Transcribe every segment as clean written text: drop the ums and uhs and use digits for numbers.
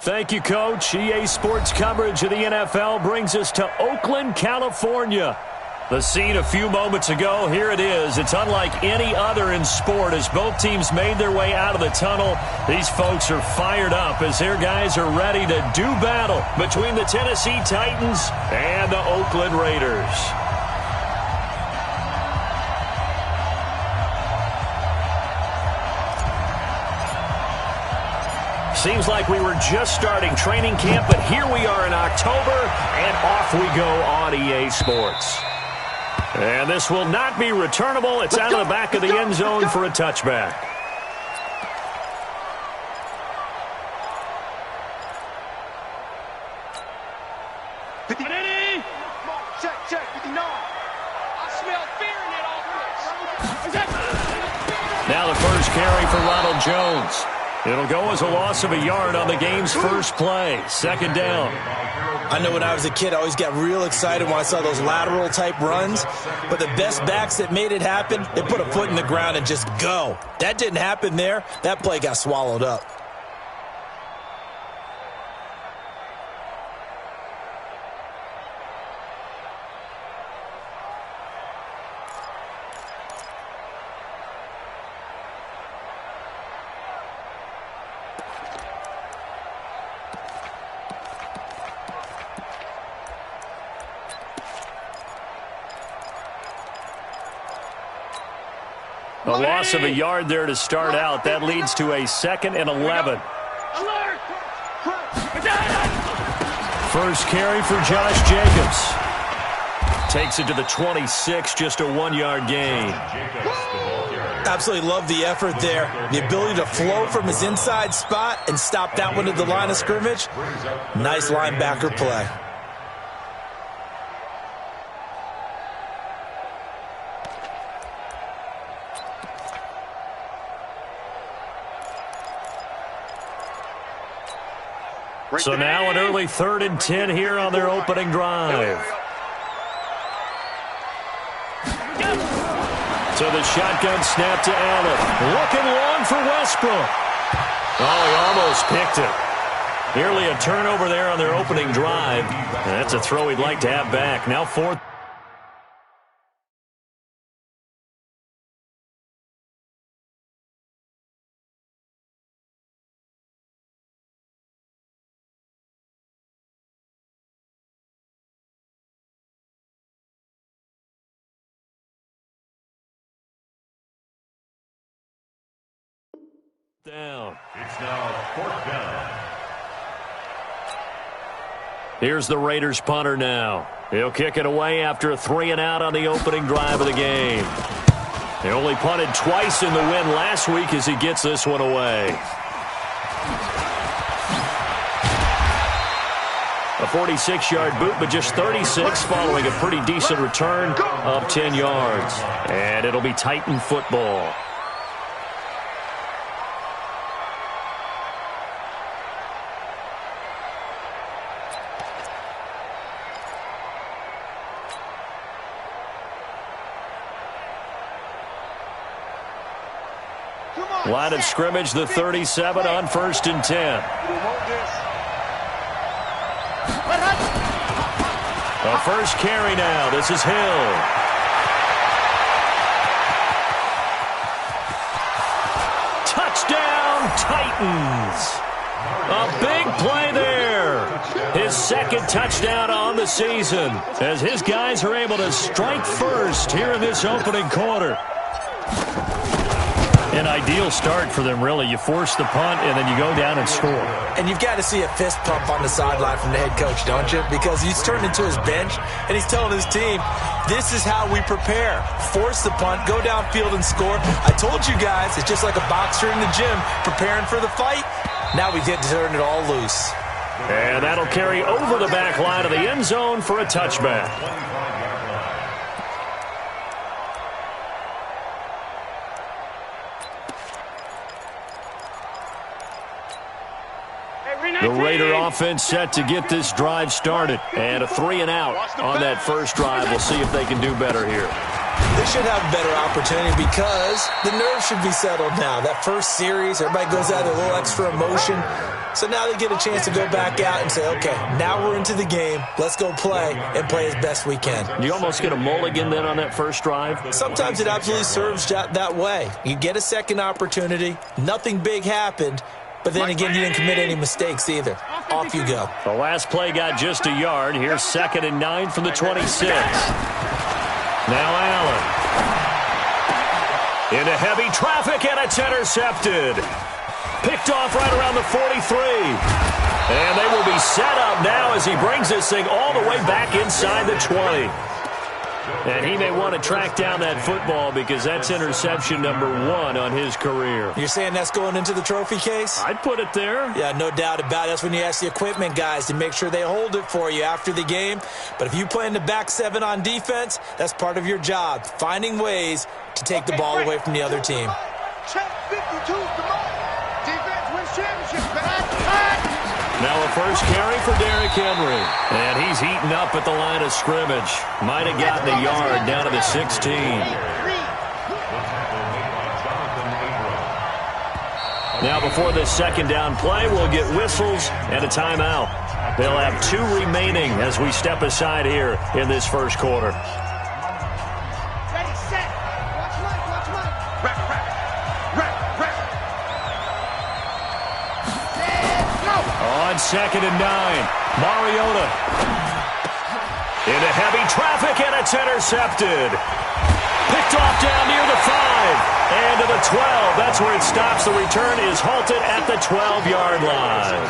Thank you, Coach. EA Sports coverage of the NFL brings us to Oakland, California. The scene a few moments ago, here it is. It's unlike any other in sport as both teams made their way out of the tunnel. These folks are fired up as their guys are ready to do battle between the Tennessee Titans and the Oakland Raiders. Seems like we were just starting training camp, but here we are in October, and off we go on EA Sports. And this will not be returnable. It's out of the back of the end zone for a touchback. Check, 59. I smell fear in that offense. Now the first carry for Ronald Jones. It'll go as a loss of a yard on the game's first play. Second down. I know when I was a kid, I always got real excited when I saw those lateral-type runs. But the best backs that made it happen, they put a foot in the ground and just go. That didn't happen there. That play got swallowed up. A loss of a yard there to start out. That leads to a 2nd and 11. First carry for Josh Jacobs. Takes it to the 26, just a 1-yard gain. Absolutely love the effort there. The ability to flow from his inside spot and stop that one at the line of scrimmage. Nice linebacker play. So now an early 3rd and 10 here on their opening drive. So the shotgun snap to Allen. Looking long for Westbrook. Oh, he almost picked it. Nearly a turnover there on their opening drive. And that's a throw he'd like to have back. Now 4th. Down. It's now 4th down. Here's the Raiders punter now. He'll kick it away after a 3-and-out on the opening drive of the game. He only punted twice in the win last week as he gets this one away. A 46-yard boot, but just 36 following a pretty decent return of 10 yards. And it'll be Titan football. Line of scrimmage, the 37 on 1st and 10. A first carry now. This is Hill. Touchdown, Titans. A big play there. His 2nd touchdown on the season as his guys are able to strike first here in this opening quarter. An ideal start for them, really. You force the punt, and then you go down and score. And you've got to see a fist pump on the sideline from the head coach, don't you? Because he's turned into his bench, and he's telling his team, this is how we prepare. Force the punt, go downfield and score. I told you guys, it's just like a boxer in the gym preparing for the fight. Now we get to turn it all loose. And that'll carry over the back line of the end zone for a touchback. The Raider offense set to get this drive started. And a 3-and-out on that first drive. We'll see if they can do better here. They should have a better opportunity because the nerves should be settled now. That first series, everybody goes out with a little extra emotion. So now they get a chance to go back out and say, okay, now we're into the game. Let's go play and play as best we can. Do you almost get a mulligan then on that first drive? Sometimes it absolutely serves that way. You get a second opportunity. Nothing big happened. But then again, you didn't commit any mistakes either. Off you go. The last play got just a yard. Here's 2nd and 9 from the 26. Now Allen. Into heavy traffic, and it's intercepted. Picked off right around the 43. And they will be set up now as he brings this thing all the way back inside the 20. And he may want to track down that football because that's interception number 1 on his career. You're saying that's going into the trophy case? I'd put it there. Yeah, no doubt about it. That's when you ask the equipment guys to make sure they hold it for you after the game. But if you play in the back 7 on defense, that's part of your job, finding ways to take the ball away from the other team. Check 52, come on. Defense wins championships. Now a first carry for Derrick Henry. And he's heating up at the line of scrimmage. Might have gotten a yard down to the 16. Now before this second down play, we'll get whistles and a timeout. They'll have 2 remaining as we step aside here in this first quarter. Ready, set. Watch Mike. Rep. On 2nd and 9, Mariota. Into heavy traffic, and it's intercepted. Picked off down near the 5. And to the 12. That's where it stops. The return is halted at the 12-yard line.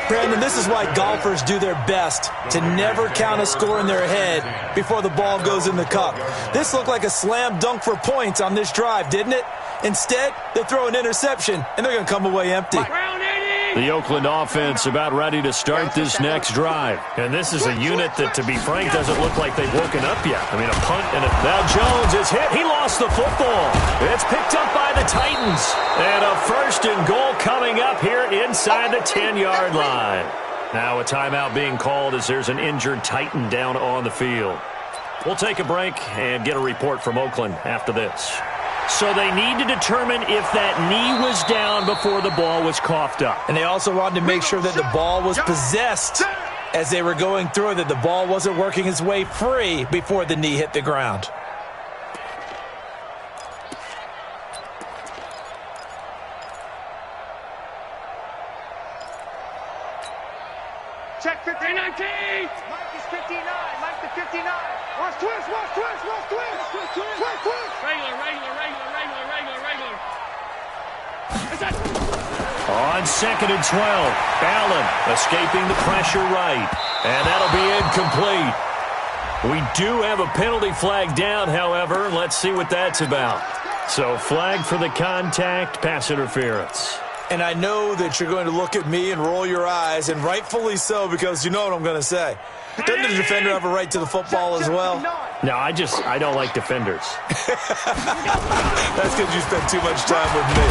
Brandon, this is why golfers do their best to never count a score in their head before the ball goes in the cup. This looked like a slam dunk for points on this drive, didn't it? Instead, they throw an interception, and they're going to come away empty. The Oakland offense about ready to start this next drive. And this is a unit that, to be frank, doesn't look like they've woken up yet. I mean, a punt and a... Now Jones is hit. He lost the football. It's picked up by the Titans. And a 1st and goal coming up here inside the 10-yard line. Now a timeout being called as there's an injured Titan down on the field. We'll take a break and get a report from Oakland after this. So they need to determine if that knee was down before the ball was coughed up. And they also wanted to make sure that the ball was possessed as they were going through, that the ball wasn't working its way free before the knee hit the ground. Check 59. Mike is 59. Mike the 59. Watch twist. On 2nd and 12, Allen escaping the pressure right. And that'll be incomplete. We do have a penalty flag down, however. Let's see what that's about. So flag for the contact, pass interference. And I know that you're going to look at me and roll your eyes, and rightfully so, because you know what I'm going to say. Doesn't the defender have a right to the football as well? No, I don't like defenders. That's because you spend too much time with me.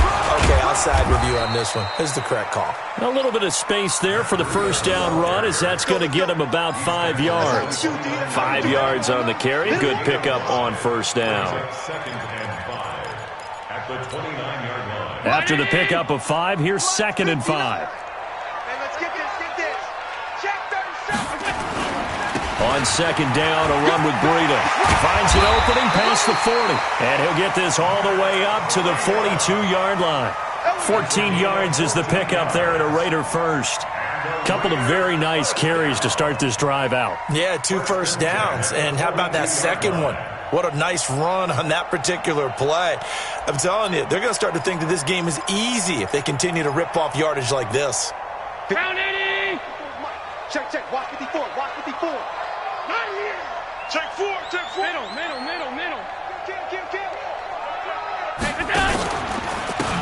Okay, I'll side with you on this one. This is the correct call. A little bit of space there for the first down run, as that's going to get him about 5 yards. 5 yards on the carry. Good pickup on first down. After the pickup of 5, here's 2nd and 5. On 2nd down, a run with Breida. Finds an opening past the 40. And he'll get this all the way up to the 42-yard line. 14 yards is the pickup there at a Raider first. Couple of very nice carries to start this drive out. Yeah, 2 first downs. And how about that second one? What a nice run on that particular play. I'm telling you, they're going to start to think that this game is easy if they continue to rip off yardage like this. Pound 80! Check. Watch 54. Not here. Check 4. Middle.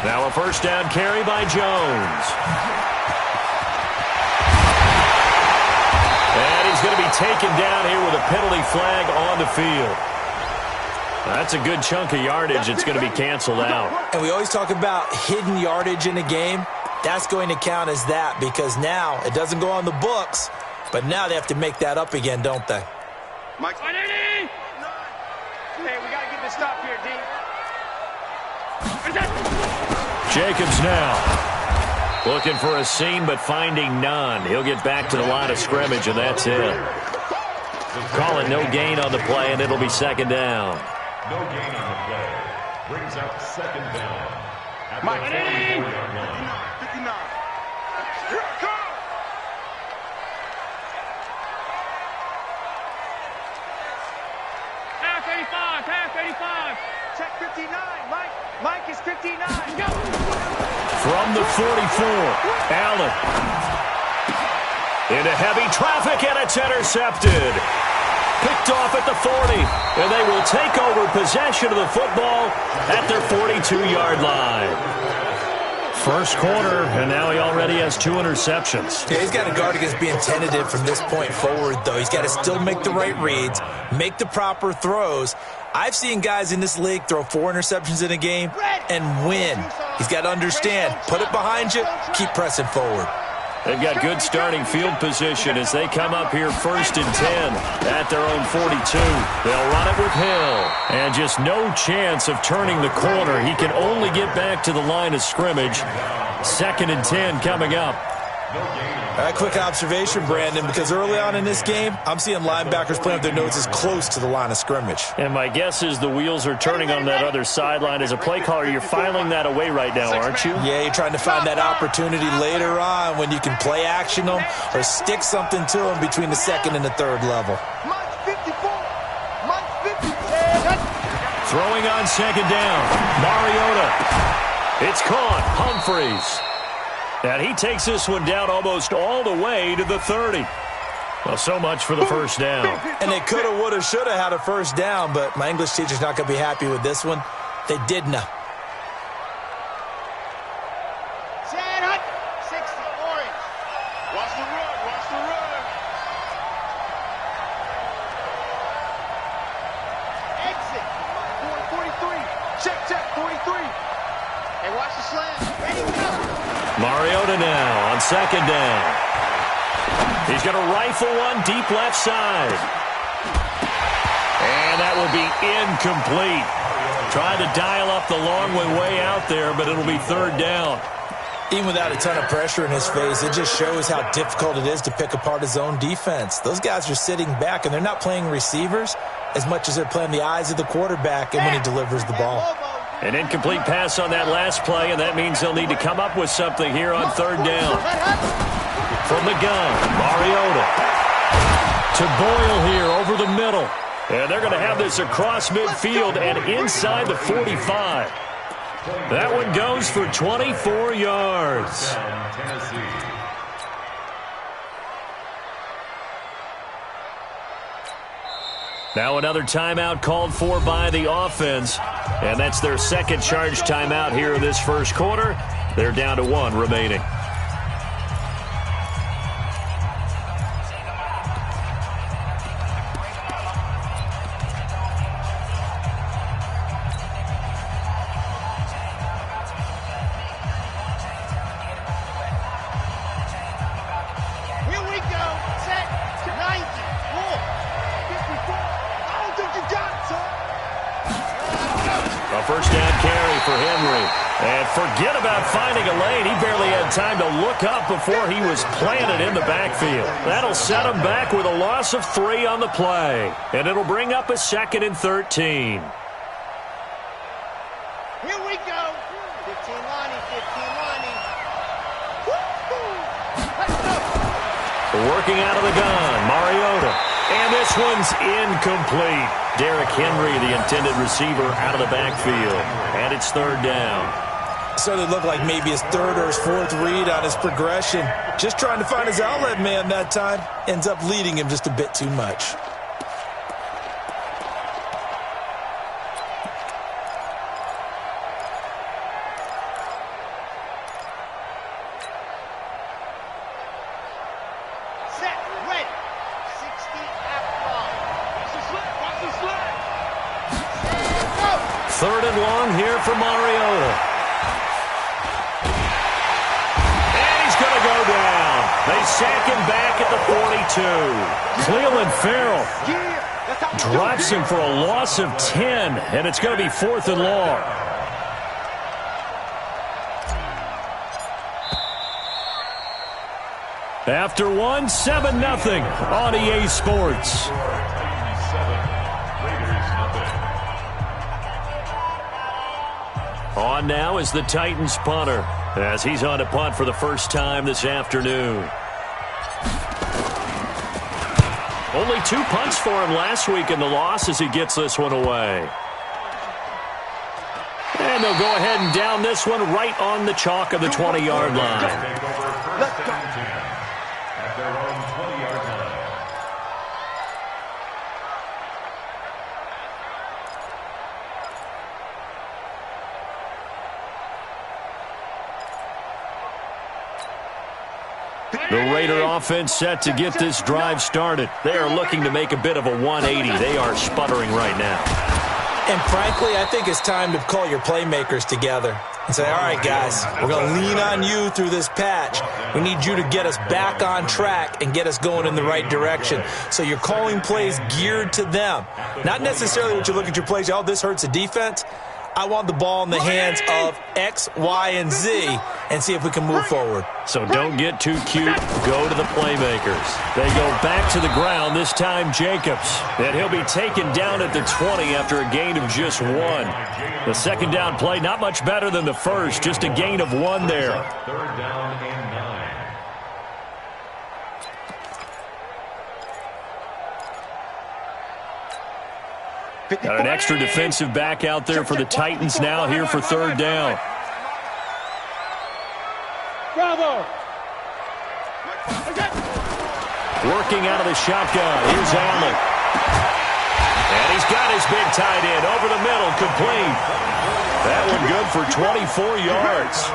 Now a first down carry by Jones. And he's going to be taken down here with a penalty flag on the field. That's a good chunk of yardage. It's going to be canceled out. And we always talk about hidden yardage in a game. That's going to count as that because now it doesn't go on the books, but now they have to make that up again, don't they? Mike. Hey, we got to get this stop here, D. Jacobs now. Looking for a seam, but finding none. He'll get back to the line of scrimmage, and that's it. Calling no gain on the play, and it'll be second down. No gain on the play. Brings up second down. At the 44-yard line. 59. Here I come. Half 85, half 85. Check 59, Mike. Mike is 59. Go. From the 44, Allen. Into heavy traffic, and it's intercepted. Picked off at the 40, and they will take over possession of the football at their 42-yard line. First quarter, and now he already has 2 interceptions. Yeah, he's got to guard against being tentative from this point forward, though. He's got to still make the right reads, make the proper throws. I've seen guys in this league throw 4 interceptions in a game and win. He's got to understand, put it behind you, keep pressing forward. They've got good starting field position as they come up here 1st and 10 at their own 42. They'll run it with Hill. And just no chance of turning the corner. He can only get back to the line of scrimmage. 2nd and 10 coming up. A quick observation, Brandon, because early on in this game, I'm seeing linebackers playing with their noses close to the line of scrimmage. And my guess is the wheels are turning on that other sideline. As a play caller, you're filing that away right now, aren't you? Yeah, you're trying to find that opportunity later on when you can play action them or stick something to them between the 2nd and the 3rd level. Mike 54. Mike 54. Throwing on 2nd down. Mariota. It's caught. Humphreys. And he takes this one down almost all the way to the 30. Well, so much for the first down. And they could have, would have, should have had a first down, but my English teacher's not going to be happy with this one. They didn't. Chad Hunt, 60, orange. Watch the run, watch the run. Exit, 43. Check, 43. Hey, watch the slam. Ready, go. Mariota now on 2nd down. He's going to rifle one deep left side. And that will be incomplete. Trying to dial up the long way out there, but it'll be 3rd down. Even without a ton of pressure in his face, it just shows how difficult it is to pick apart his own defense. Those guys are sitting back, and they're not playing receivers as much as they're playing the eyes of the quarterback and when he delivers the ball. An incomplete pass on that last play, and that means they'll need to come up with something here on 3rd down. From the gun, Mariota. To Boyle here over the middle. And they're going to have this across midfield and inside the 45. That one goes for 24 yards. Now another timeout called for by the offense. And that's their 2nd charge timeout here in this first quarter. They're down to 1 remaining. Here we go. Set. 90. 54. I don't think you got it, son. A first down carry for Henry. And forget about finding a lane. He barely had time to look up before he was planted in the backfield. That'll set him back with a loss of 3 on the play. And it'll bring up a 2nd and 13. Here we go. 15 lining, 15 lining. Let's go. Working out of the gun, Mariota. And this one's incomplete. Derrick Henry, the intended receiver, out of the backfield. And it's 3rd down. So it looked like maybe his 3rd or his 4th read on his progression. Just trying to find his outlet man that time. Ends up leading him just a bit too much. Set. Ready. 60 after line. Watch the slip. Watch the slip. And go. 3rd and long here for Mariota. Go down. They sack him back at the 42. Cleveland Farrell Drops him for a loss of 10, and it's going to be 4th and long. After one, 7-0 on EA Sports. On now is the Titans punter, as he's on to punt for the first time this afternoon. Only 2 punts for him last week in the loss as he gets this one away. And they'll go ahead and down this one right on the chalk of the 20-yard line. Let's go. At their own 20-yard line. The Raider offense set to get this drive started. They are looking to make a bit of a 180. They are sputtering right now. And frankly, I think it's time to call your playmakers together and say, all right, guys, we're going to lean on you through this patch. We need you to get us back on track and get us going in the right direction. So you're calling plays geared to them. Not necessarily what you look at your plays, oh, this hurts the defense. I want the ball in the hands of X, Y, and Z and see if we can move forward. So don't get too cute. Go to the playmakers. They go back to the ground, this time Jacobs. And he'll be taken down at the 20 after a gain of just 1. The second down play, not much better than the first, just a gain of 1 there. 3rd down and 9. Got an extra defensive back out there for the Titans now here for 3rd down. Bravo! Working out of the shotgun. Here's Allen. And he's got his big tight end over the middle, complete. That one good for 24 yards.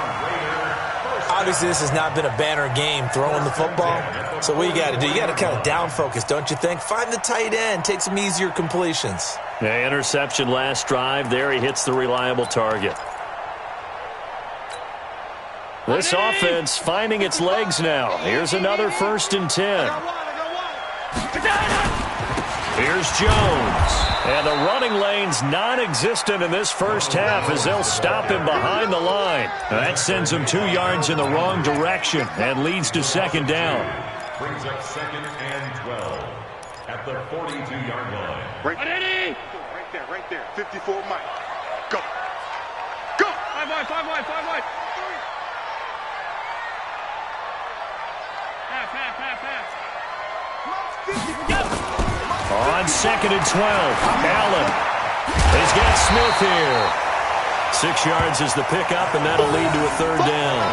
Obviously, this has not been a banner game throwing the football. So what you got to do, you got to kind of down focus, don't you think? Find the tight end, take some easier completions. Yeah, interception last drive. There he hits the reliable target. This offense finding its legs now. Here's another 1st and 10. Here's Jones. And the running lane's non-existent in this first half as they'll stop him behind the line. That sends him 2 yards in the wrong direction and leads to 2nd down. Brings up 2nd and 12 at the 42-yard line. Right there. 54 Mike. Go. Go. 5 wide. On 2nd and 12, Allen. He's got Smith here. 6 yards is the pickup, and that'll lead to a 3rd down.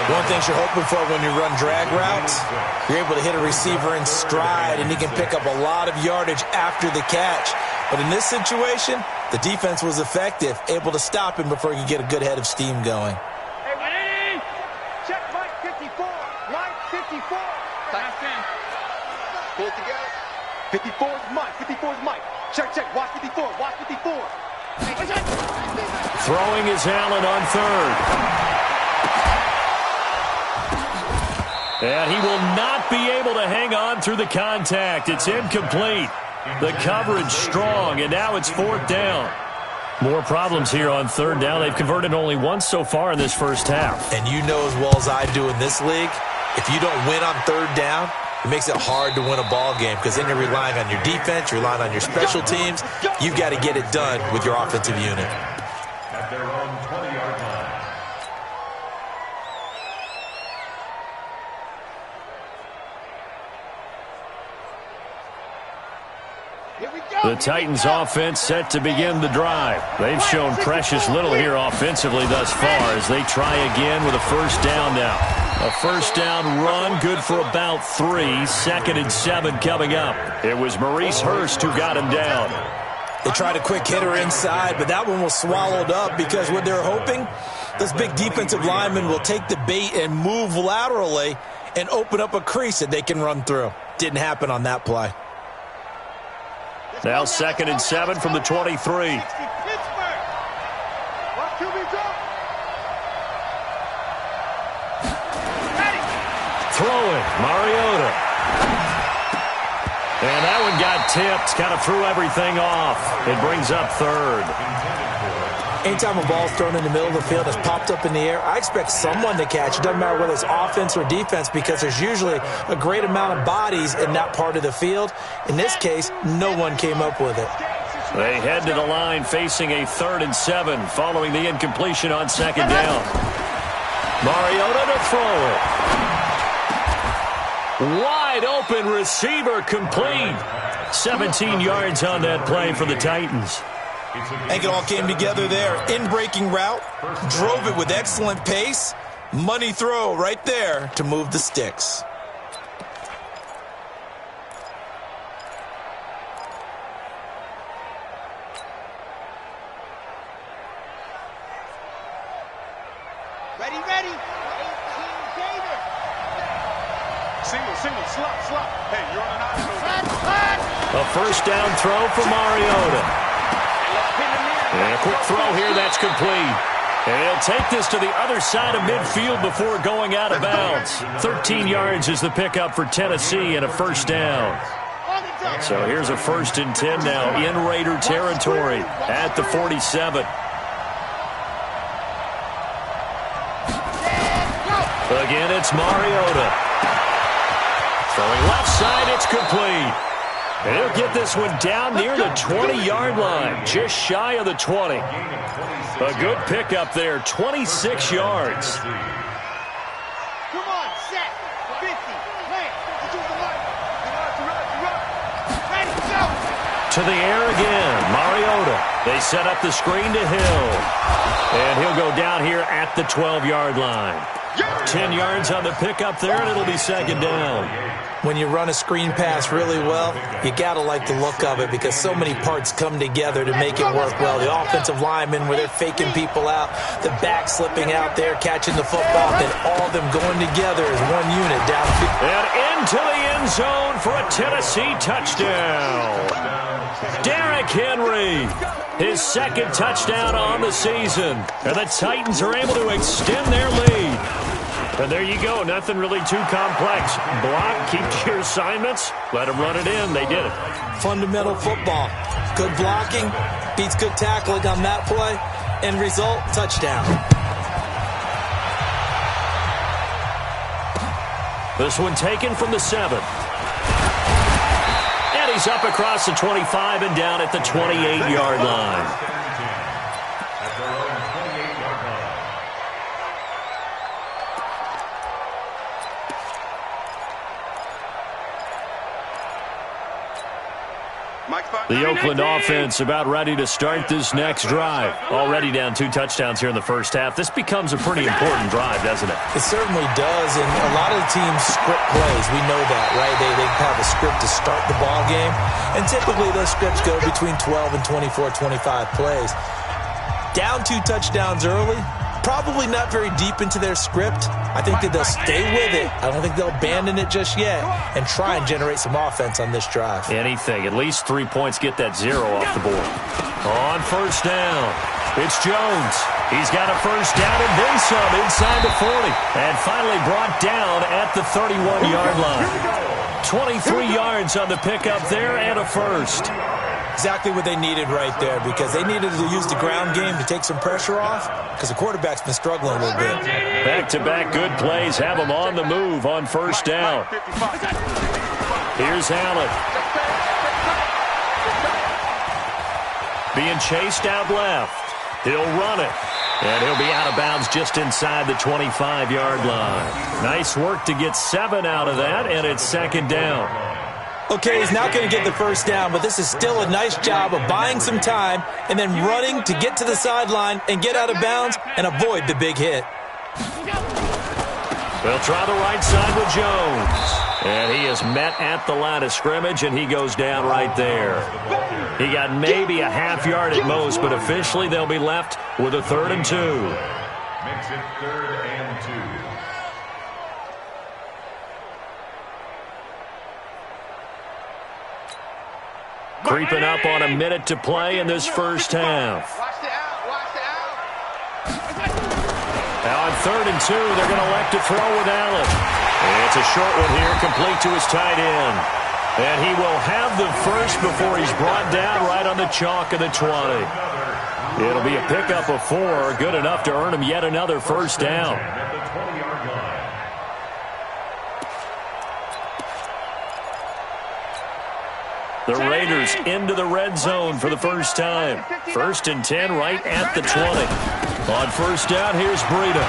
One thing you're hoping for when you run drag routes, you're able to hit a receiver in stride, and he can pick up a lot of yardage after the catch. But in this situation, the defense was effective, able to stop him before he could get a good head of steam going. Hey, ready? Check Mike 54. Mike 54. Last 10. Pull it together. 54 is Mike. 54 is Mike. Check. Watch 54. Watch 54. Throwing is Allen on 3rd. And he will not be able to hang on through the contact. It's incomplete. The coverage strong, and now it's 4th down. More problems here on 3rd down. They've converted only once so far in this first half. And you know as well as I do in this league, if you don't win on 3rd down, it makes it hard to win a ball game because then you're relying on your defense, you're relying on your special teams. You've got to get it done with your offensive unit. At their own 20-yard line. The Titans offense set to begin the drive. They've shown precious little here offensively thus far as they try again with a 1st down now. A 1st down run, good for about 3. 2nd and 7 coming up. It was Maurice Hurst who got him down. They tried a quick hitter inside, but that one was swallowed up because what they're hoping, this big defensive lineman will take the bait and move laterally and open up a crease that they can run through. Didn't happen on that play. Now 2nd and 7 from the 23. Throwing, Mariota. And that one got tipped, kind of threw everything off. It brings up third. Anytime a ball's thrown in the middle of the field, it's popped up in the air, I expect someone to catch. It doesn't matter whether it's offense or defense, because there's usually a great amount of bodies in that part of the field. In this case, no one came up with it. They head to the line facing a 3rd and 7 following the incompletion on 2nd down. Mariota to throw it. Wide open receiver complete. 17 yards on that play for the Titans. I think it all came together there. In-breaking route, drove it with excellent pace. Money throw right there to move the sticks. Ready, ready. Single, slot. Hey, you're on an A 1st down throw for Mariota. And a quick throw here, that's complete. And he'll take this to the other side of midfield before going out of bounds. 13 yards is the pickup for Tennessee and a 1st down. So here's a 1st and 10 now in Raider territory at the 47. Again, it's Mariota. Throwing left side, it's complete. And he'll get this one down near the 20-yard line, just shy of the 20. A good pickup there, 26 yards. Come on, set, 50, plant, to the left. Ready, go. To the air again, Mariota. They set up the screen to Hill. And he'll go down here at the 12-yard line. 10 yards on the pickup there, and it'll be 2nd down. When you run a screen pass really well, you got to like the look of it because so many parts come together to make it work well. The offensive linemen where they're faking people out, the back slipping out there, catching the football, and all of them going together as one unit downfield. And into the end zone for a Tennessee touchdown. Derrick Henry, his 2nd touchdown on the season. And the Titans are able to extend their lead. And there you go, nothing really too complex. Block, keep to your assignments, let them run it in. They did it. Fundamental football. Good blocking, beats good tackling on that play. End result, touchdown. This one taken from the 7. And he's up across the 25 and down at the 28-yard line. The Oakland offense about ready to start this next drive. Already down 2 touchdowns here in the 1st half. This becomes a pretty important drive, doesn't it? It certainly does, and a lot of the teams script plays. We know that, right? They have a script to start the ball game, and typically those scripts go between 12 and 24, 25 plays. Down 2 touchdowns early, probably not very deep into their script. I think that they'll stay with it. I don't think they'll abandon it just yet and try and generate some offense on this drive. Anything. At least 3 points, get that 0 off the board. On 1st down, it's Jones. He's got a 1st down and then some inside the 40. And finally brought down at the 31-yard line. 23 yards on the pickup there and a 1st. Exactly what they needed right there because they needed to use the ground game to take some pressure off because the quarterback's been struggling a little bit. Back-to-back good plays have them on the move on 1st down. Here's Allen. Being chased out left. He'll run it. And he'll be out of bounds just inside the 25-yard line. Nice work to get 7 out of that, and it's 2nd down. Okay, he's not going to get the 1st down, but this is still a nice job of buying some time and then running to get to the sideline and get out of bounds and avoid the big hit. They'll try the right side with Jones. And he is met at the line of scrimmage, and he goes down right there. He got maybe a half yard at most, but officially they'll be left with a 3rd and 2. Makes it 3rd and 2. Creeping up on a minute to play in this 1st half. Now on 3rd and 2, they're going to elect to throw with Allen. It's a short one here, complete to his tight end. And he will have the first before he's brought down right on the chalk of the 20. It'll be a pickup of 4, good enough to earn him yet another first down. The Raiders into the red zone for the first time. 1st and 10 right at the 20. On first down, here's Breida.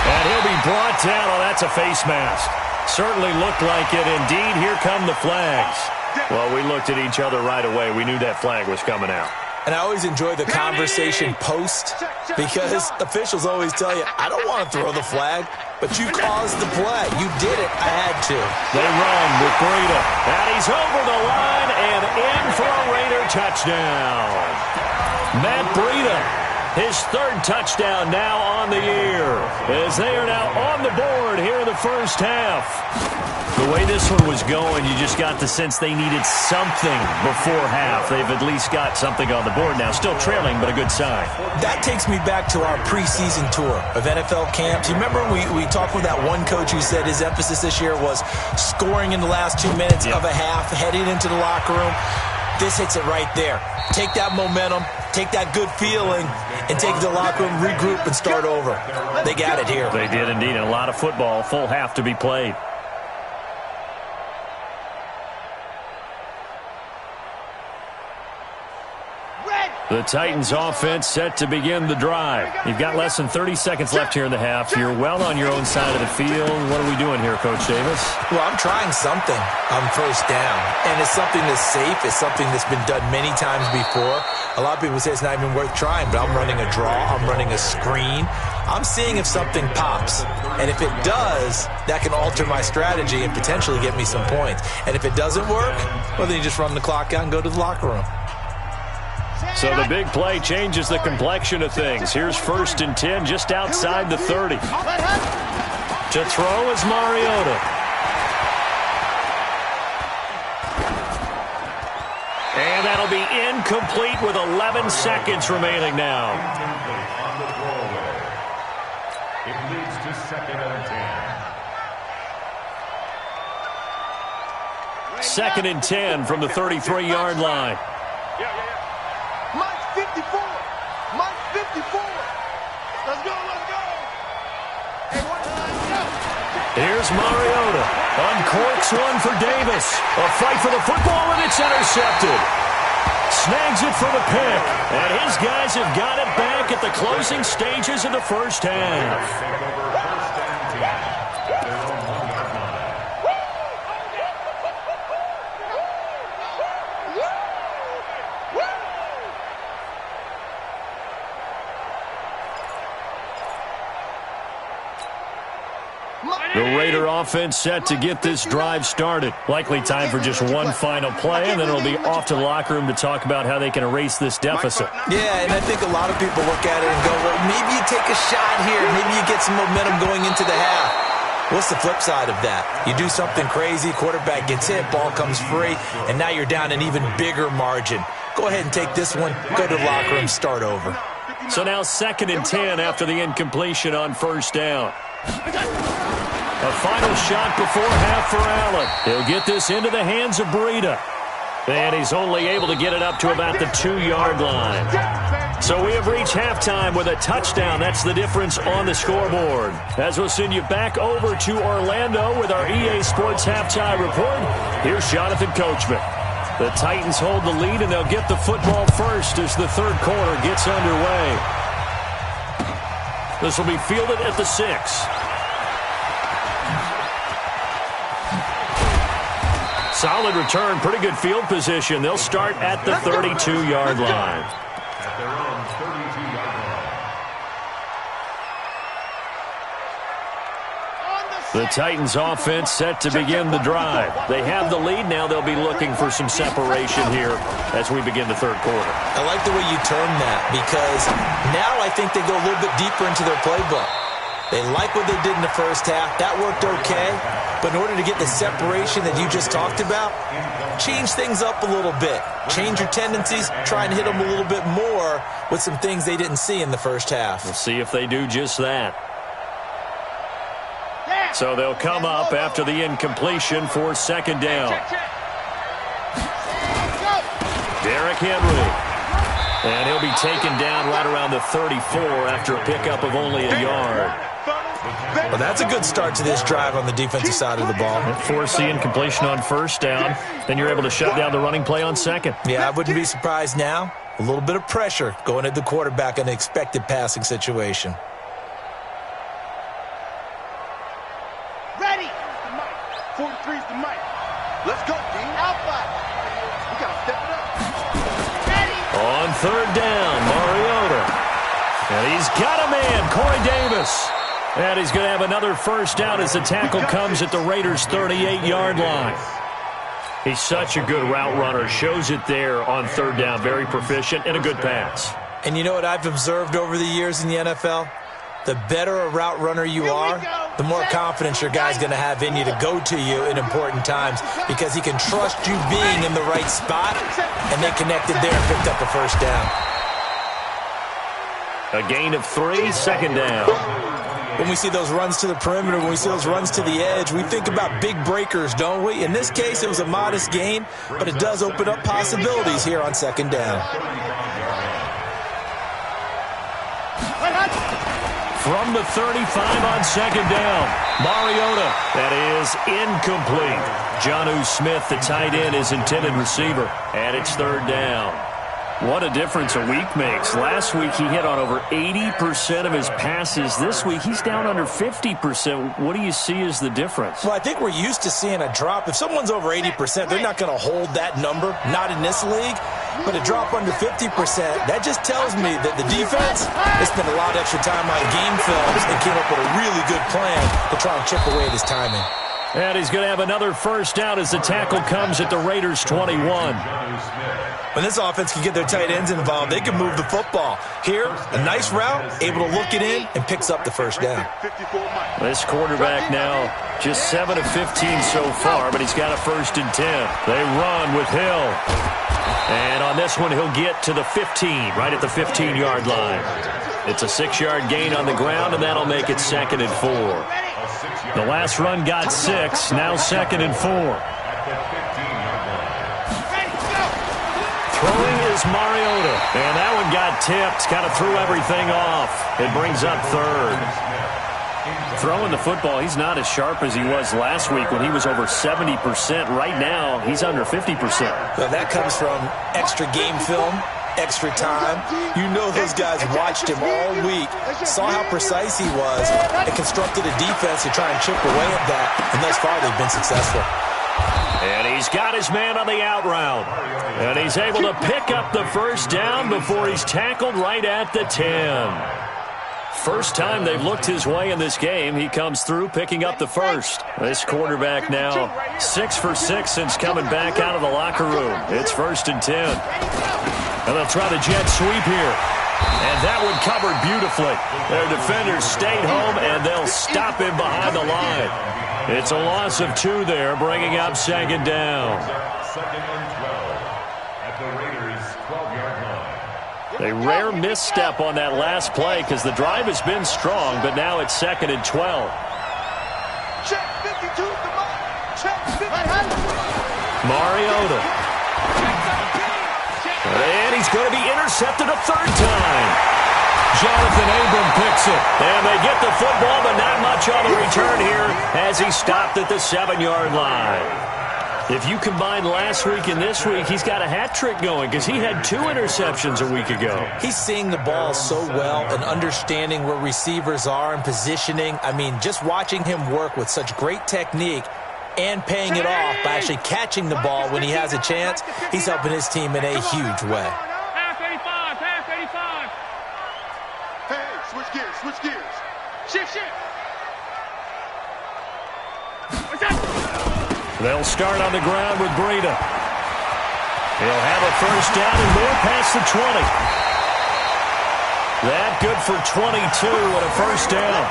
And he'll be brought down. Oh, that's a face mask. Certainly looked like it. Indeed, here come the flags. Well, we looked at each other right away. We knew that flag was coming out. And I always enjoy the conversation post because officials always tell you, I don't want to throw the flag, but you caused the play. You did it. I had to. They run with Breida. And he's over the line and in for a Raider touchdown. Matt Breida, his 3rd touchdown now on the year, as they are now on the board here in the first half. The way this one was going, you just got the sense they needed something before half. They've at least got something on the board now. Still trailing, but a good sign. That takes me back to our preseason tour of NFL camps. You remember we talked with that one coach who said his emphasis this year was scoring in the last 2 minutes of a half, heading into the locker room. This hits it right there. Take that momentum, take that good feeling, and take it to the locker room, regroup, and start over. They got it here. They did indeed, and a lot of football, full half to be played. The Titans offense set to begin the drive. You've got less than 30 seconds left here in the half. You're well on your own side of the field. What are we doing here, Coach Davis? Well, I'm trying something on first down, and it's something that's safe. It's something that's been done many times before. A lot of people say it's not even worth trying, but I'm running a draw. I'm running a screen. I'm seeing if something pops, and if it does, that can alter my strategy and potentially get me some points. And if it doesn't work, well, then you just run the clock out and go to the locker room. So the big play changes the complexion of things. Here's 1st and 10 just outside the 30. To throw is Mariota. And that'll be incomplete with 11 seconds remaining now. It leads to 2nd and 10. 2nd and 10 from the 33-yard line. Mike 54. Mike 54. Let's go, let's go. Hey, one time, go. Here's Mariota. Uncorks one for Davis. A fight for the football, and it's intercepted. Snags it for the pick. And his guys have got it back at the closing stages of the first half. The Raider offense set to get this drive started. Likely time for just one final play, and then it'll be off to the locker room to talk about how they can erase this deficit. Yeah, and I think a lot of people look at it and go, well, maybe you take a shot here. Maybe you get some momentum going into the half. What's the flip side of that? You do something crazy, quarterback gets hit, ball comes free, and now you're down an even bigger margin. Go ahead and take this one, go to the locker room, start over. So now 2nd and 10 after the incompletion on first down. A final shot before half for Allen. He'll get this into the hands of Breida. And he's only able to get it up to about the 2-yard line. So we have reached halftime with a touchdown. That's the difference on the scoreboard. As we'll send you back over to Orlando with our EA Sports Halftime Report, here's Jonathan Coachman. The Titans hold the lead, and they'll get the football first as the third quarter gets underway. This will be fielded at the 6. Solid return, pretty good field position. They'll start at the 32-yard line. At their own 32-yard line. The Titans offense set to begin the drive. They have the lead. Now they'll be looking for some separation here as we begin the third quarter. I like the way you term that because now I think they go a little bit deeper into their playbook. They like what they did in the first half. That worked okay. But in order to get the separation that you just talked about, change things up a little bit. Change your tendencies. Try and hit them a little bit more with some things they didn't see in the first half. We'll see if they do just that. So they'll come up after the incompletion for second down. Derrick Henry. And he'll be taken down right around the 34 after a pickup of only a yard. Well, that's a good start to this drive on the defensive side of the ball. Force the incompletion on first down. Then you're able to shut down the running play on second. Yeah, I wouldn't be surprised now. A little bit of pressure going at the quarterback in an expected passing situation. Ready. 43's the mic. Let's go, D. Alpha. We got to step it up. Ready. On third down, Mariota. And he's got a man, Corey Davis. And he's going to have another first down as the tackle comes at the Raiders' 38-yard line. He's such a good route runner. Shows it there on third down. Very proficient and a good pass. And you know what I've observed over the years in the NFL? The better a route runner you are, the more confidence your guy's going to have in you to go to you in important times because he can trust you being in the right spot, and they connected there and picked up the first down. A gain of 3, second down. When we see those runs to the perimeter, when we see those runs to the edge, we think about big breakers, don't we? In this case, it was a modest gain, but it does open up possibilities here on second down. From the 35 on second down, Mariota. That is incomplete. Jonnu Smith, the tight end, is intended receiver, and it's third down. What a difference a week makes. Last week he hit on over 80% of his passes. This week he's down under 50%. What do you see as the difference? Well, I think we're used to seeing a drop. If someone's over 80%, they're not going to hold that number, not in this league. But a drop under 50%, that just tells me that the defense has spent a lot of extra time on game films and came up with a really good plan to try and chip away at his timing. And he's going to have another first down as the tackle comes at the Raiders' 21. When this offense can get their tight ends involved, they can move the football. Here, a nice route, able to look it in, and picks up the first down. This quarterback now just 7 of 15 so far, but he's got a 1st and 10. They run with Hill. And on this one, he'll get to the 15, right at the 15-yard line. It's a 6-yard gain on the ground, and that'll make it 2nd and 4. The last run got 6, now 2nd and 4. Throwing is Mariota, and that one got tipped, kind of threw everything off. It brings up third. Throwing the football, he's not as sharp as he was last week when he was over 70%. Right now, he's under 50%. Well, that comes from extra game film, extra time. You know those guys watched him all week, saw how precise he was, and constructed a defense to try and chip away at that, and thus far they've been successful. And he's got his man on the out route. And he's able to pick up the first down before he's tackled right at the 10. First time they've looked his way in this game, he comes through picking up the first. This quarterback now 6 for 6 since coming back out of the locker room. It's 1st and 10. And they'll try the jet sweep here. And that one covered beautifully. Their defenders stayed home, and they'll stop him behind the line. It's a loss of 2 there, bringing up 2nd down. 2nd and 12 at the Raiders' 12-yard line. A rare misstep on that last play because the drive has been strong, but now it's 2nd and 12. Check 52 the mark. Check 50. Mariota. And he's going to be intercepted a 3rd time. Jonathan Abram picks it. And they get the football, but not much on the return here as he stopped at the 7-yard line. If you combine last week and this week, he's got a hat trick going because he had 2 interceptions a week ago. He's seeing the ball so well and understanding where receivers are and positioning. I mean, just watching him work with such great technique and paying it off by actually catching the ball when he has a chance, he's helping his team in a huge way. Pass 85, pass 85. Hey, switch gears, switch gears. Shift. What's that? They'll start on the ground with Breida. He'll have a first down and more past the 20. That good for 22 and a first down.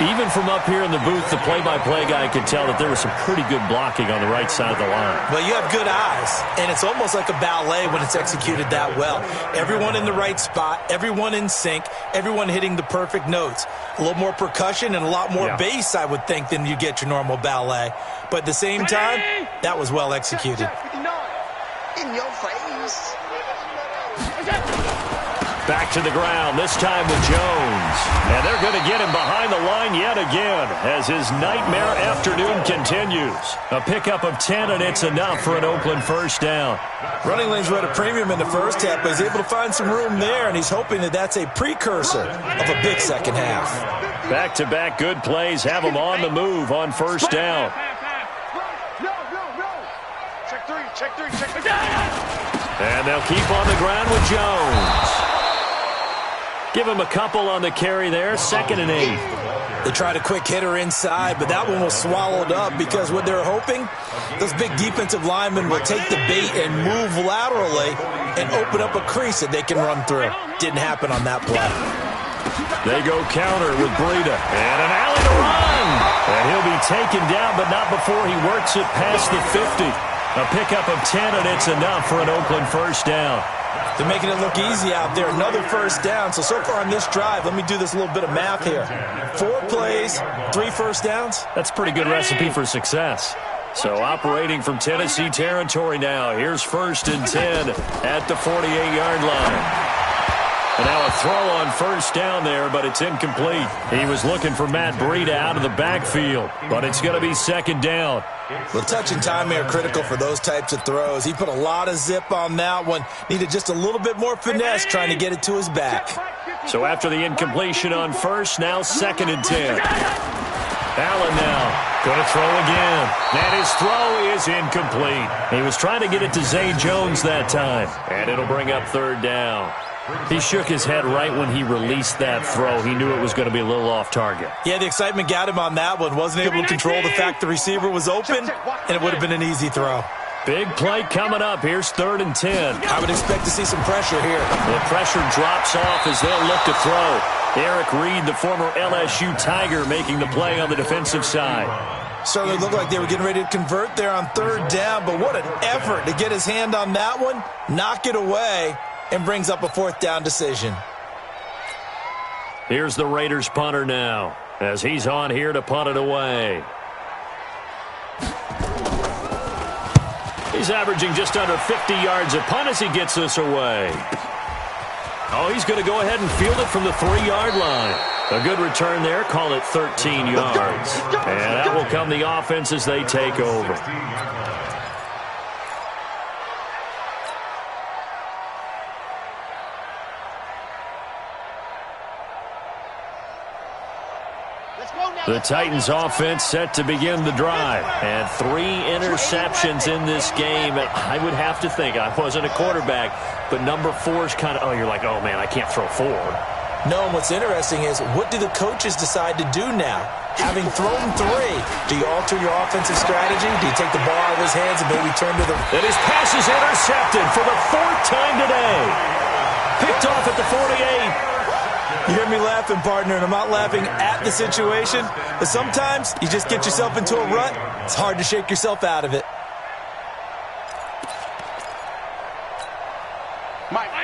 Even from up here in the booth, the play-by-play guy could tell that there was some pretty good blocking on the right side of the line. Well, you have good eyes, and it's almost like a ballet when it's executed that well. Everyone in the right spot, everyone in sync, everyone hitting the perfect notes. A little more percussion and a lot more bass, I would think, than you get your normal ballet. But at the same time, that was well executed. In your face. Back to the ground, this time with Jones. And they're going to get him behind the line yet again as his nightmare afternoon continues. A pickup of 10, and it's enough for an Oakland first down. Running lanes were at a premium in the first half, but he's able to find some room there, and he's hoping that that's a precursor of a big second half. Back-to-back good plays have him on the move on first down. Check three. And they'll keep on the ground with Jones. Give him a couple on the carry there, 2nd and 8. They tried a quick hitter inside, but that one was swallowed up because what they're hoping, those big defensive linemen will take the bait and move laterally and open up a crease that they can run through. Didn't happen on that play. They go counter with Breida. And an alley to run. And he'll be taken down, but not before he works it past the 50. A pickup of 10, and it's enough for an Oakland first down. They're making it look easy out there. Another first down. So far on this drive, let me do this little bit of math here. 4 plays, 3 first downs. That's a pretty good recipe for success. So operating from Tennessee territory now. Here's 1st and 10 at the 48-yard line. And now a throw on first down there, but it's incomplete. He was looking for Matt Breida out of the backfield, but it's going to be 2nd down. Well, touch and time are critical for those types of throws. He put a lot of zip on that one. Needed just a little bit more finesse trying to get it to his back. So after the incompletion on first, now 2nd and 10. Allen now going to throw again. And his throw is incomplete. He was trying to get it to Zay Jones that time. And it'll bring up 3rd down. He shook his head right when he released that throw. He knew it was going to be a little off target. Yeah, the excitement got him on that one. Wasn't able to control the fact the receiver was open, and it would have been an easy throw. Big play coming up. Here's 3rd and 10. I would expect to see some pressure here. The pressure drops off as they'll look to throw. Eric Reed, the former LSU Tiger, making the play on the defensive side. Certainly looked like they were getting ready to convert there on 3rd down, but what an effort to get his hand on that one, knock it away, and brings up a 4th down decision. Here's the Raiders punter now as he's on here to punt it away. He's averaging just under 50 yards a punt as he gets this away. Oh, he's going to go ahead and field it from the 3-yard line. A good return there. Call it 13 yards. And that will come the offense as they take over. The Titans offense set to begin the drive. And 3 interceptions in this game. And I would have to think, I wasn't a quarterback, but number 4 is kind of, you're like, oh, man, I can't throw 4. No, and what's interesting is, what do the coaches decide to do now? Having thrown 3, do you alter your offensive strategy? Do you take the ball out of his hands and maybe turn to the... And his pass is intercepted for the 4th time today. Picked off at the 48. You hear me laughing, partner, and I'm not laughing at the situation, but sometimes you just get yourself into a rut. It's hard to shake yourself out of it.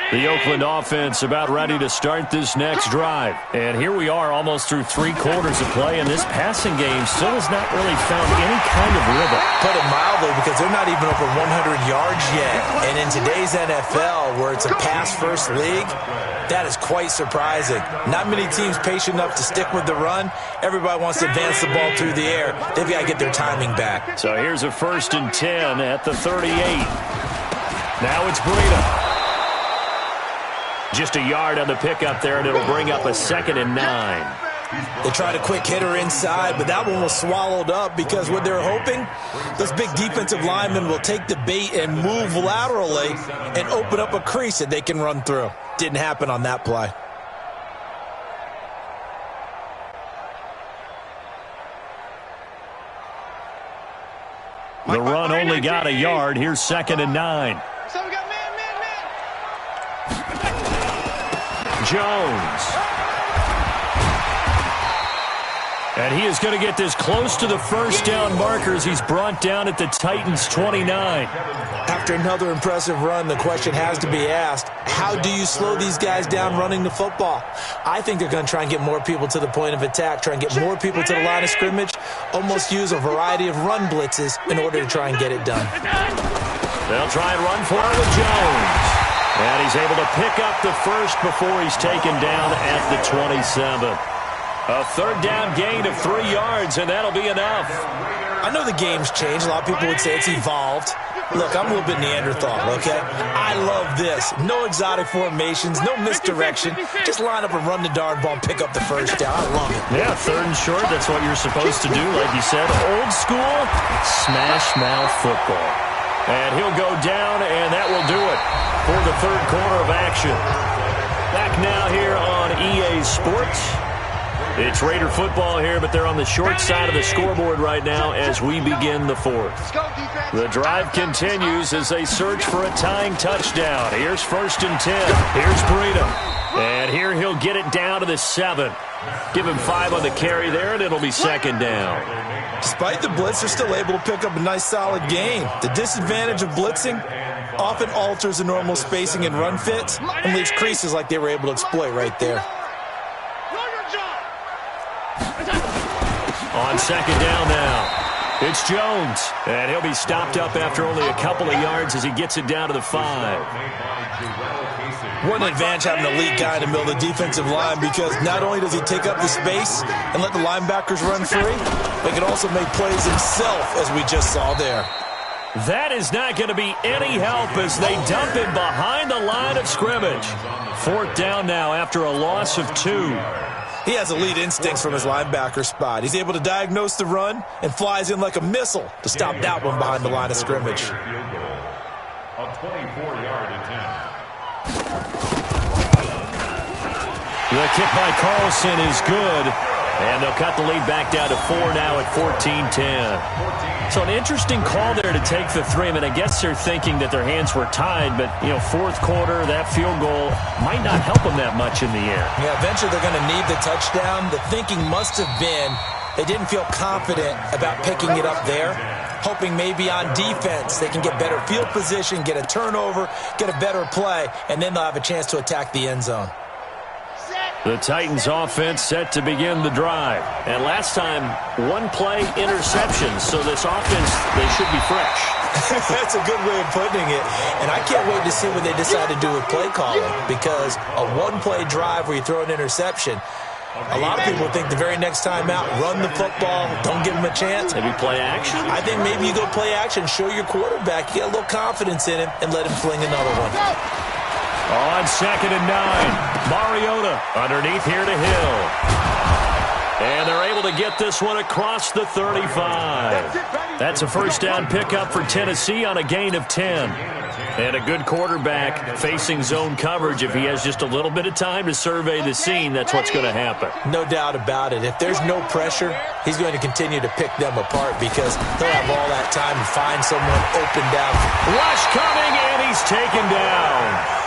The Oakland offense about ready to start this next drive. And here we are almost through 3 quarters of play, and this passing game still has not really found any kind of rhythm. Put it mildly, because they're not even over 100 yards yet. And in today's NFL, where it's a pass-first league, that is quite surprising. Not many teams patient enough to stick with the run. Everybody wants to advance the ball through the air. They've got to get their timing back. So here's a 1st and 10 at the 38. Now it's Breida. Just a yard on the pickup there, and it'll bring up a 2nd and 9. They tried a quick hitter inside, but that one was swallowed up because what they're hoping, those big defensive linemen will take the bait and move laterally and open up a crease that they can run through. Didn't happen on that play. The run only got a yard. Here's 2nd and 9. Jones. And he is going to get this close to the first down markers. He's brought down at the Titans' 29. After another impressive run, the question has to be asked, how do you slow these guys down running the football? I think they're going to try and get more people to the point of attack, try and get more people to the line of scrimmage, almost use a variety of run blitzes in order to try and get it done. They'll try and run for it with Jones. And he's able to pick up the first before he's taken down at the 27. A third down gain of 3 yards, and that'll be enough. I know the game's changed. A lot of people would say it's evolved. Look, I'm a little bit Neanderthal, okay? I love this. No exotic formations, no misdirection. Just line up and run the darn ball and pick up the first down. I love it. Yeah, third and short, that's what you're supposed to do. Like you said, old school, smash mouth football. And he'll go down, and that will do it for the third quarter of action. Back now here on EA Sports. It's Raider football here, but they're on the short side of the scoreboard right now as we begin the fourth. The drive continues as they search for a tying touchdown. Here's 1st and 10. Here's Breida. And here he'll get it down to the 7. Give him 5 on the carry there, and it'll be 2nd down. Despite the blitz, they're still able to pick up a nice, solid gain. The disadvantage of blitzing often alters the normal spacing and run fits and leaves creases like they were able to exploit right there. On 2nd down now, it's Jones. And he'll be stopped up after only a couple of yards as he gets it down to the 5. What an advantage having an elite guy in the middle of the defensive line, because not only does he take up the space and let the linebackers run free, but he can also make plays himself, as we just saw there. That is not going to be any help as they dump him behind the line of scrimmage. 4th down now after a loss of 2. He has elite instincts from his linebacker spot. He's able to diagnose the run and flies in like a missile to stop that one behind the line of scrimmage. A 24-yard attempt. The kick by Carlson is good, and they'll cut the lead back down to 4 now at 14-10. So an interesting call there to take the 3. I mean, I guess they're thinking that their hands were tied, but, you know, 4th quarter, that field goal might not help them that much in the air. Yeah, eventually they're going to need the touchdown. The thinking must have been they didn't feel confident about picking it up there, hoping maybe on defense they can get better field position, get a turnover, get a better play, and then they'll have a chance to attack the end zone. The Titans offense set to begin the drive. And last time, 1 play interception. So this offense, they should be fresh. That's a good way of putting it. And I can't wait to see what they decide to do with play calling, because a 1-play drive where you throw an interception, a lot of people think the very next time out, run the football, don't give him a chance. Maybe play action? I think maybe you go play action, show your quarterback, you get a little confidence in him, and let him fling another one. On 2nd and 9, Mariota underneath here to Hill. And they're able to get this one across the 35. That's a first down pickup for Tennessee on a gain of 10. And a good quarterback facing zone coverage. If he has just a little bit of time to survey the scene, that's what's going to happen. No doubt about it. If there's no pressure, he's going to continue to pick them apart, because he'll have all that time to find someone open down. Rush coming, and he's taken down.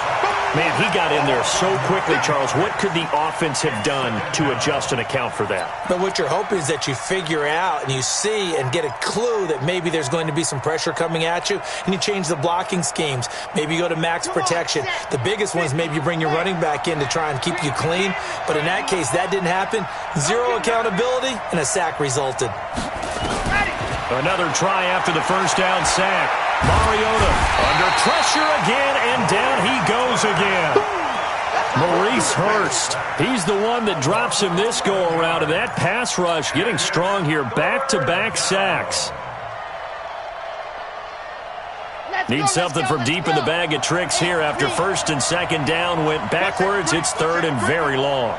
Man, he got in there so quickly, Charles. What could the offense have done to adjust and account for that? But what you're hoping is that you figure out and you see and get a clue that maybe there's going to be some pressure coming at you, and you change the blocking schemes. Maybe you go to max protection. The biggest one is maybe you bring your running back in to try and keep you clean. But in that case, that didn't happen. 0 accountability, and a sack resulted. Another try after the first down sack. Mariota under pressure again, and down he goes again. Maurice Hurst, he's the one that drops him this go-around, and that pass rush getting strong here. Back-to-back sacks. Need something from deep in the bag of tricks here after 1st and 2nd down went backwards. It's 3rd and very long.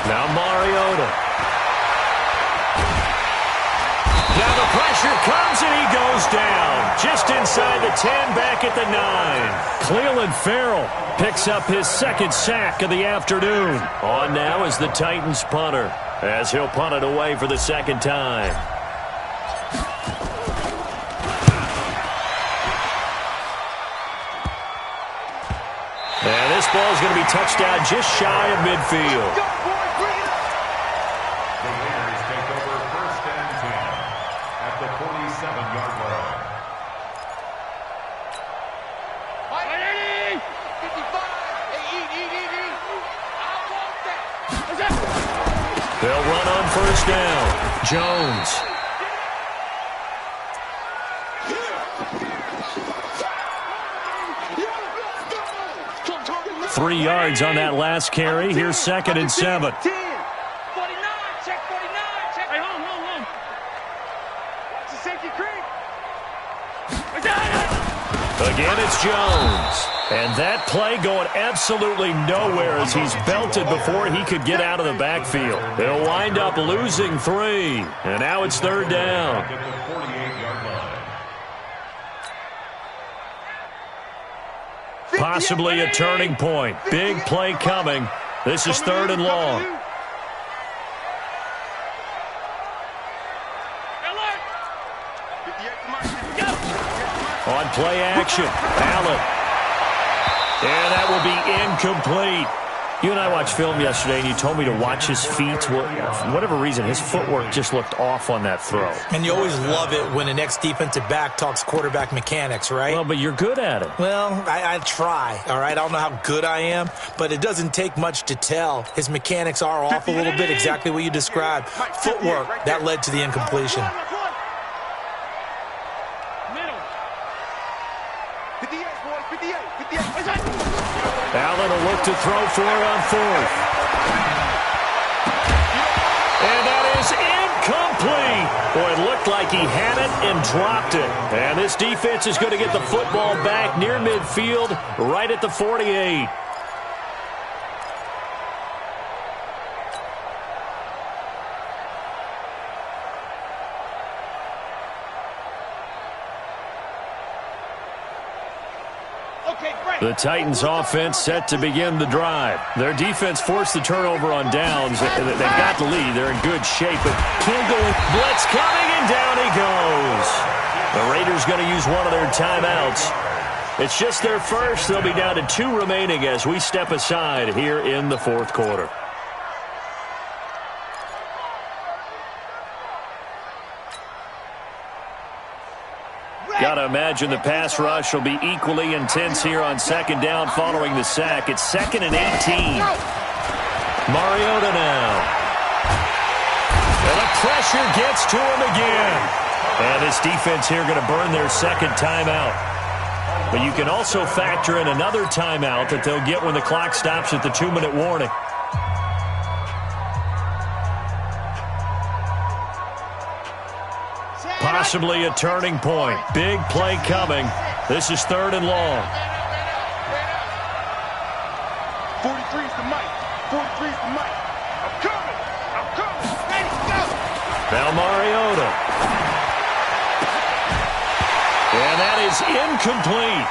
Now Mariota. Now the pressure comes, and he goes down. Just inside the 10, back at the 9. Cleveland Farrell picks up his 2nd sack of the afternoon. On now is the Titans punter, as he'll punt it away for the 2nd time. ball is going to be touched down just shy of midfield. The Raiders take over 1st and 10 at the 47-yard line. 55. They'll run on 1st down. Jones. Three yards on that last carry. Here's 2nd and 7. 49, check 49, check. Hey, hold. Watch the safety creep. Again, it's Jones. And that play going absolutely nowhere as he's belted before he could get out of the backfield. They'll wind up losing 3. And now it's 3rd down. At the 48-yard line. Possibly a turning point. Big play coming. This is 3rd and long. On play action, Allen. And that will be incomplete. You and I watched film yesterday, and you told me to watch his feet. Well, for whatever reason, his footwork just looked off on that throw. And you always love it when an ex-defensive back talks quarterback mechanics, right? Well, but you're good at it. Well, I try, all right? I don't know how good I am, but it doesn't take much to tell. His mechanics are off a little bit, exactly what you described. Footwork, that led to the incompletion. Allen will look to throw for it on 4th. And that is incomplete. Boy, it looked like he had it and dropped it. And this defense is going to get the football back near midfield, right at the 48. The Titans offense set to begin the drive. Their defense forced the turnover on downs. They've got the lead. They're in good shape, but can't go in. Blitz coming, and down he goes. The Raiders going to use one of their timeouts. It's just their first. They'll be down to 2 remaining as we step aside here in the 4th quarter. Got to imagine the pass rush will be equally intense here on 2nd down following the sack. It's 2nd and 18. Mariota now. And the pressure gets to him again. And this defense here going to burn their 2nd timeout. But you can also factor in another timeout that they'll get when the clock stops at the 2-minute warning. Possibly a turning point. Big play coming. This is 3rd and long. 43's the mic. 43's the mic. I'm coming. Ready, go. Now Mariota. And that is incomplete.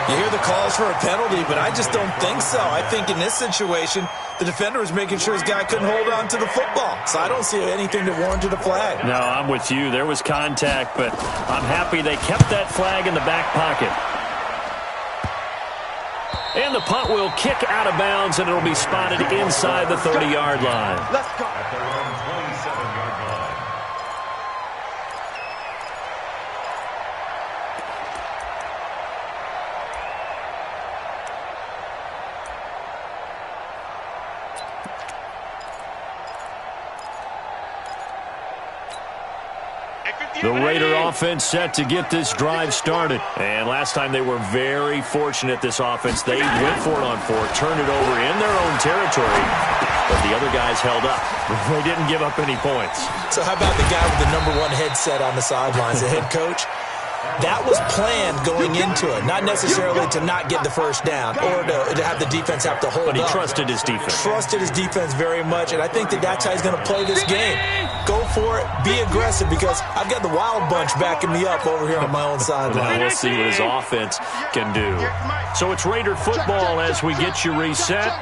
You hear the calls for a penalty, but I just don't think so. I think in this situation, the defender was making sure his guy couldn't hold on to the football. So I don't see anything that warranted a flag. No, I'm with you. There was contact, but I'm happy they kept that flag in the back pocket. And the punt will kick out of bounds, and it'll be spotted inside the 30-yard line. Let's go. At their own 27-yard line. The Raider offense set to get this drive started. And last time they were very fortunate, this offense. They went for it on 4th, turned it over in their own territory. But the other guys held up. They didn't give up any points. So how about the guy with the #1 headset on the sidelines, the head coach? That was planned going into it, not necessarily to not get the 1st down or to have the defense have to hold up. But he trusted his defense. Trusted his defense very much, and I think that's how he's going to play this game. Go for it, be aggressive, because I've got the wild bunch backing me up over here on my own sideline. We'll see what his offense can do. So it's Raider football as we get you reset.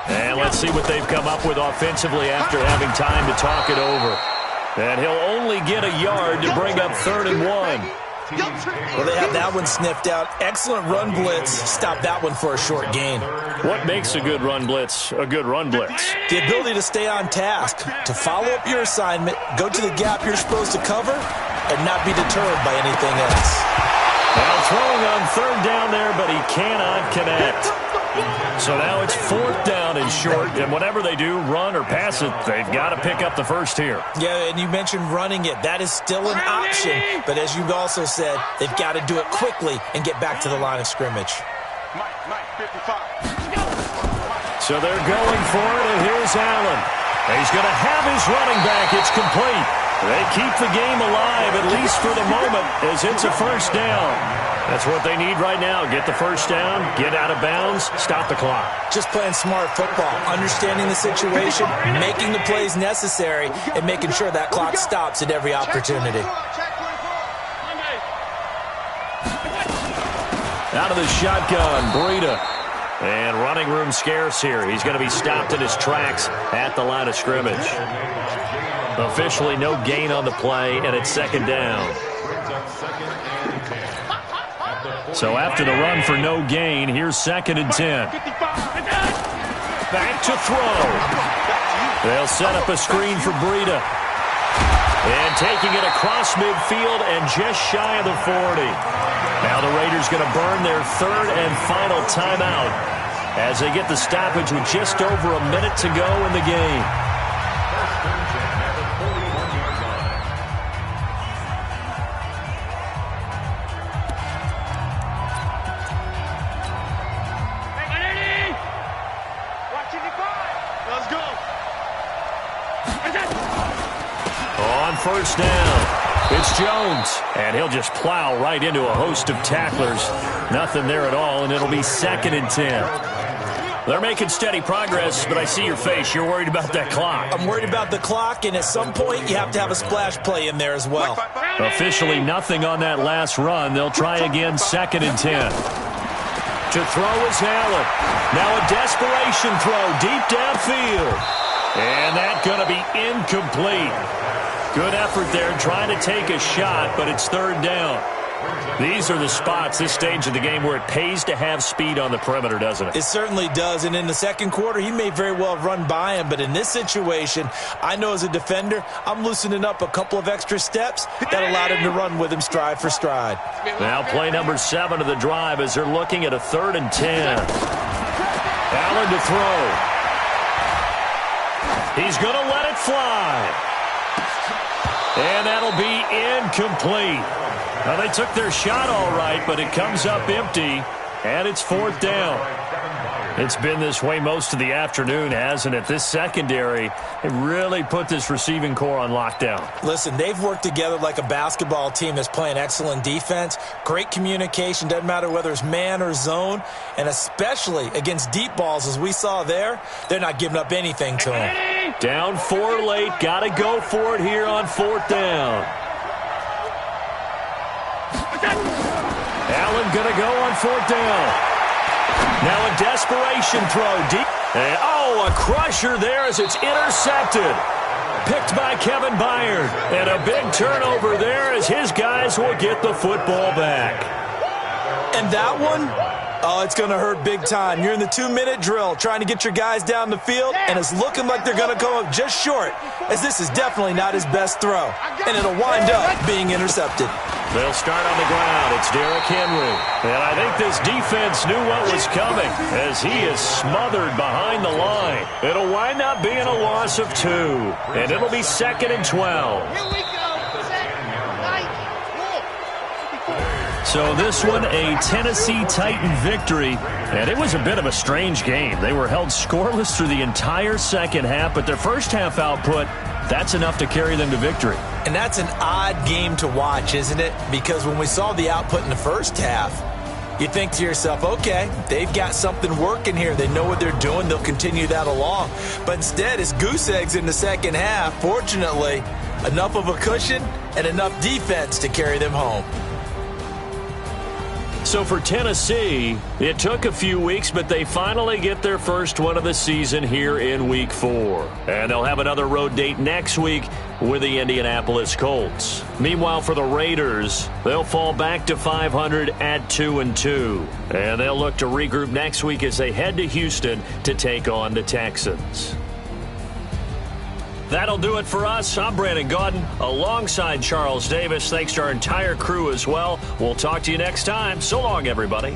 And let's see what they've come up with offensively after having time to talk it over. And he'll only get a yard to bring up 3rd and 1. Well, they have that one sniffed out. Excellent run blitz. Stop that one for a short gain. What makes a good run blitz a good run blitz? The ability to stay on task, to follow up your assignment, go to the gap you're supposed to cover, and not be deterred by anything else. Now throwing on third down there, but he cannot connect. So now it's fourth down and short, and whatever they do, run or pass it, they've got to pick up the first here. Yeah, and you mentioned running it. That is still an option, but as you've also said, they've got to do it quickly and get back to the line of scrimmage. Mike, 55. So they're going for it, and here's Allen. He's going to have his running back. It's complete. They keep the game alive, at least for the moment, as it's a first down. That's what they need right now. Get the first down, get out of bounds, stop the clock. Just playing smart football, understanding the situation, making the plays necessary, and making sure that clock stops at every opportunity. Out of the shotgun, Breida. And running room scarce here. He's going to be stopped in his tracks at the line of scrimmage. Officially no gain on the play, and it's second down. So after the run for no gain, here's 2nd and 10. Back to throw. They'll set up a screen for Breida. And taking it across midfield and just shy of the 40. Now the Raiders going to burn their third and final timeout as they get the stoppage with just over a minute to go in the game. On first down, it's Jones, and he'll just plow right into a host of tacklers. Nothing there at all, and it'll be 2nd and 10. They're making steady progress, but I see your face. You're worried about that clock. I'm worried about the clock, and at some point, you have to have a splash play in there as well. Officially nothing on that last run. They'll try again, 2nd and 10. To throw is Allen. Now a desperation throw deep downfield. And that's going to be incomplete. Good effort there trying to take a shot, but it's third down. These are the spots, this stage of the game, where it pays to have speed on the perimeter, doesn't it? It certainly does, and in the second quarter, he may very well have run by him, but in this situation, I know as a defender, I'm loosening up a couple of extra steps that allowed him to run with him stride for stride. Now play number 7 of the drive as they're looking at a 3rd and 10. Allen to throw. He's going to let it fly. And that'll be incomplete. Now, they took their shot all right, but it comes up empty, and it's 4th down. It's been this way most of the afternoon, hasn't it? This secondary, they really put this receiving core on lockdown. Listen, they've worked together like a basketball team that's playing excellent defense, great communication, doesn't matter whether it's man or zone, and especially against deep balls, as we saw there, they're not giving up anything to them. Down 4 late, got to go for it here on 4th down. Allen going to go on 4th down. Now a desperation throw deep. And, a crusher there as it's intercepted. Picked by Kevin Byard. And a big turnover there as his guys will get the football back. And that one, it's going to hurt big time. You're in the 2-minute drill trying to get your guys down the field, and it's looking like they're going to come up just short, as this is definitely not his best throw. And it'll wind up being intercepted. They'll start on the ground. It's Derrick Henry. And I think this defense knew what was coming as he is smothered behind the line. It'll wind up being a loss of 2. And it'll be 2nd and 12. Here we go. So this one, a Tennessee Titan victory. And it was a bit of a strange game. They were held scoreless through the entire second half, but their first half output, that's enough to carry them to victory. And that's an odd game to watch, isn't it? Because when we saw the output in the first half, you think to yourself, okay, they've got something working here. They know what they're doing. They'll continue that along. But instead, it's goose eggs in the second half. Fortunately, enough of a cushion and enough defense to carry them home. So for Tennessee, it took a few weeks, but they finally get their first one of the season here in Week 4. And they'll have another road date next week with the Indianapolis Colts. Meanwhile, for the Raiders, they'll fall back to 500 at 2-2. And they'll look to regroup next week as they head to Houston to take on the Texans. That'll do it for us. I'm Brandon Gaudin alongside Charles Davis. Thanks to our entire crew as well. We'll talk to you next time. So long, everybody.